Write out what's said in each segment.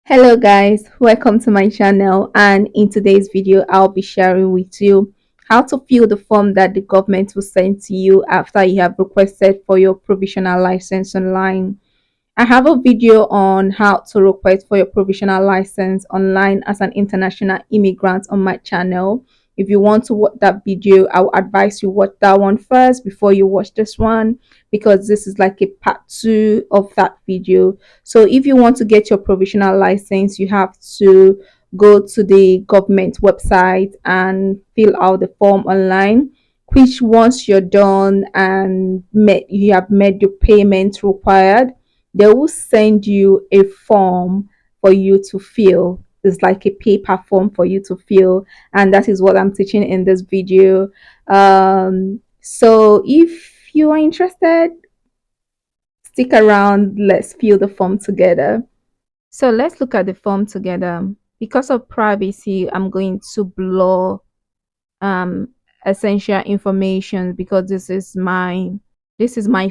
Hello guys, welcome to my channel, and in today's video I'll be sharing with you how to fill the form that the government will send to you after you have requested for your provisional license online. I have a video on how to request for your provisional license online as an international immigrant on my channel. If you want to watch that video, I would advise you watch that one first before you watch this one, because this is like a part two of that video. So if you want to get your provisional license, you have to go to the government website and fill out the form online, which once you're done and you have made your payment required, they will send you a form for you to fill. It's like a paper form for you to fill, and that is what I'm teaching in this video. So if you are interested, stick around. Let's fill the form together. So let's look at the form together. Because of privacy, I'm going to blur um essential information because this is my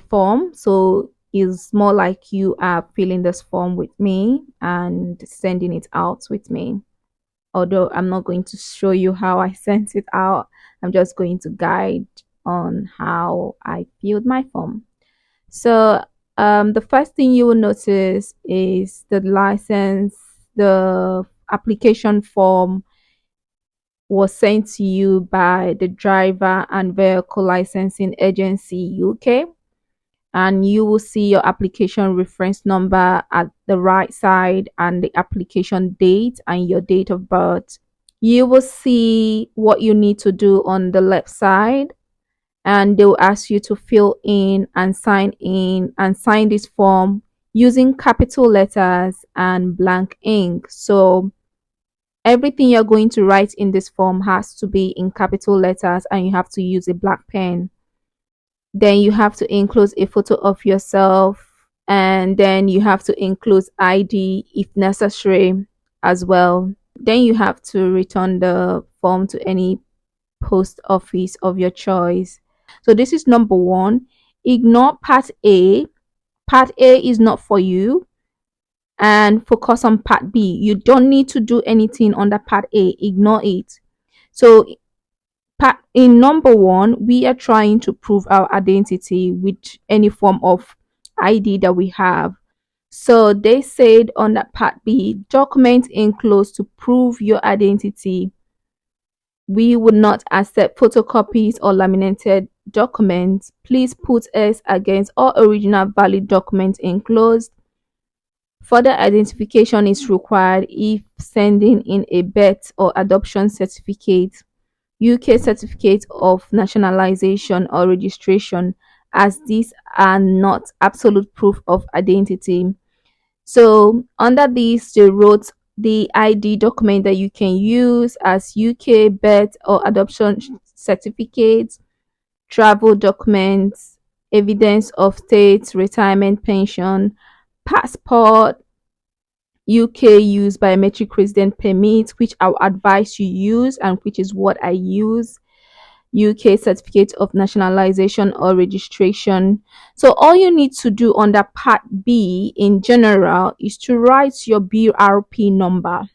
form. So it's more like you are filling this form with me and sending it out with me. Although I'm not going to show you how I sent it out, I'm just going to guide on how I filled my form. So the first thing you will notice is the application form was sent to you by the Driver and Vehicle Licensing Agency UK, and you will see your application reference number at the right side and the application date and your date of birth. You will see what you need to do on the left side, and they will ask you to fill in and sign this form using capital letters and blank ink. So everything you're going to write in this form has to be in capital letters, and you have to use a black pen. Then you have to include a photo of yourself, and then you have to include ID if necessary as well. Then you have to return the form to any post office of your choice. So this is number one. Ignore part A. Part A is not for you, and focus on part B. You don't need to do anything under part A. Ignore it. So in number one, we are trying to prove our identity with any form of ID that we have. So they said on that part B, document enclosed to prove your identity. We would not accept photocopies or laminated documents. Please put S against all original valid documents enclosed. Further identification is required if sending in a birth or adoption certificate, UK certificate of nationalization or registration, as these are not absolute proof of identity. So under this, they wrote the ID document that you can use as UK birth or adoption certificates, travel documents, evidence of state retirement pension, passport, UK use biometric resident permit, which I will advise you use and which is what I use, UK certificate of nationalization or registration. So all you need to do under part B in general is to write your BRP number.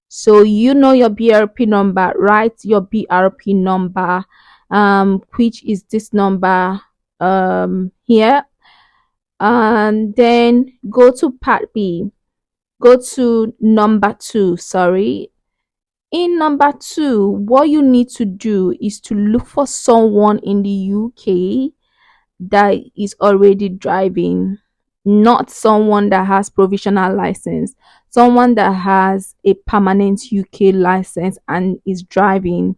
So you know your BRP number, write your BRP number, which is this number here, and then go to part B. Go to number two, sorry. In number two, what you need to do is to look for someone in the UK that is already driving, not someone that has provisional license, someone that has a permanent UK license and is driving.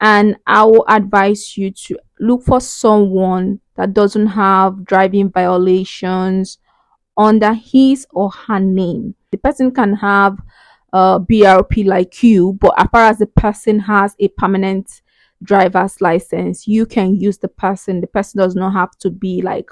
And I will advise you to look for someone that doesn't have driving violations under his or her name. The person can have BRP like you, but as far as the person has a permanent driver's license, you can use the person. The person does not have to be like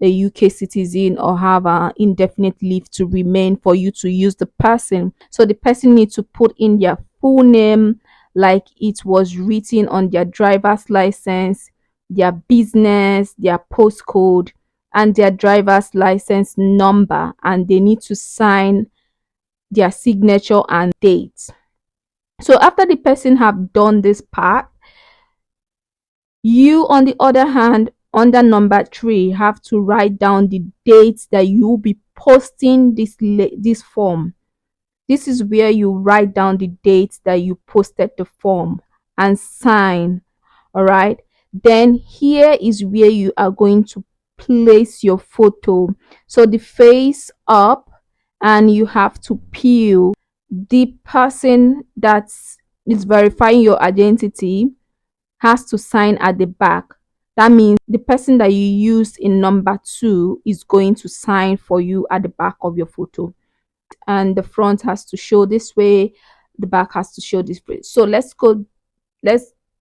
a UK citizen or have an indefinite leave to remain for you to use the person. So the person needs to put in their full name like it was written on their driver's license, their business, their postcode, and their driver's license number, and they need to sign their signature and dates. So after the person have done this part, you on the other hand, under number 3, have to write down the dates that you will be posting this form. This is where you write down the dates that you posted the form and sign. All right. Then here is where you are going to place your photo. So the face up, and you have to peel. The person that is verifying your identity has to sign at the back. That means the person that you used in number 2 is going to sign for you at the back of your photo. And the front has to show this way, the back has to show this way. So let's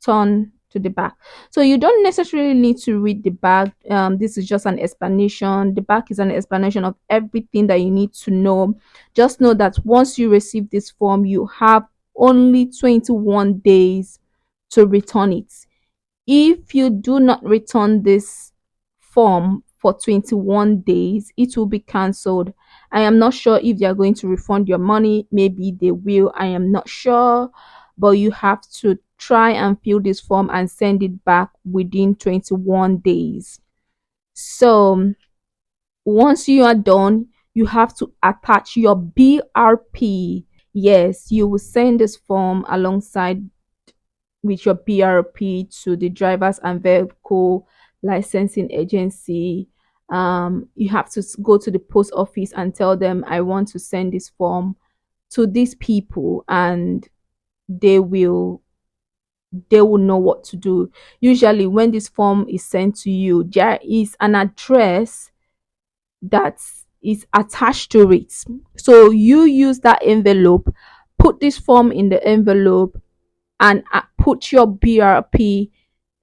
turn to the back. So you don't necessarily need to read the back. This is just an explanation. The back is an explanation of everything that you need to know. Just know that once you receive this form, you have only 21 days to return it. If you do not return this form for 21 days, it will be cancelled. I am not sure if they are going to refund your money. Maybe they will. I am not sure. But you have to try and fill this form and send it back within 21 days. So once you are done, you have to attach your BRP. Yes, you will send this form alongside with your BRP to the drivers and vehicle licensing agency. You have to go to the post office and tell them, I want to send this form to these people, and they will know what to do. Usually when this form is sent to you, there is an address that is attached to it. So you use that envelope, put this form in the envelope, and put your BRP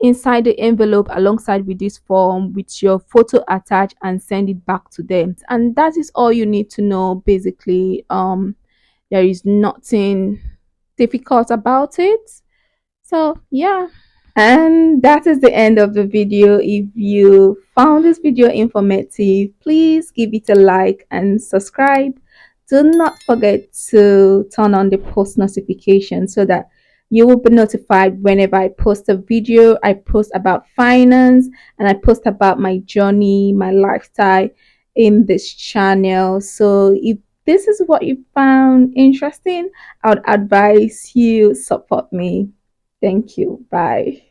inside the envelope alongside with this form with your photo attached, and send it back to them. And that is all you need to know basically. There is nothing difficult about it. So yeah. And that is the end of the video. If you found this video informative, please give it a like and subscribe. Do not forget to turn on the post notification so that you will be notified whenever I post a video. I post about finance, and I post about my journey, my lifestyle in this channel. So if this is what you found interesting, I would advise you support me. Thank you. Bye.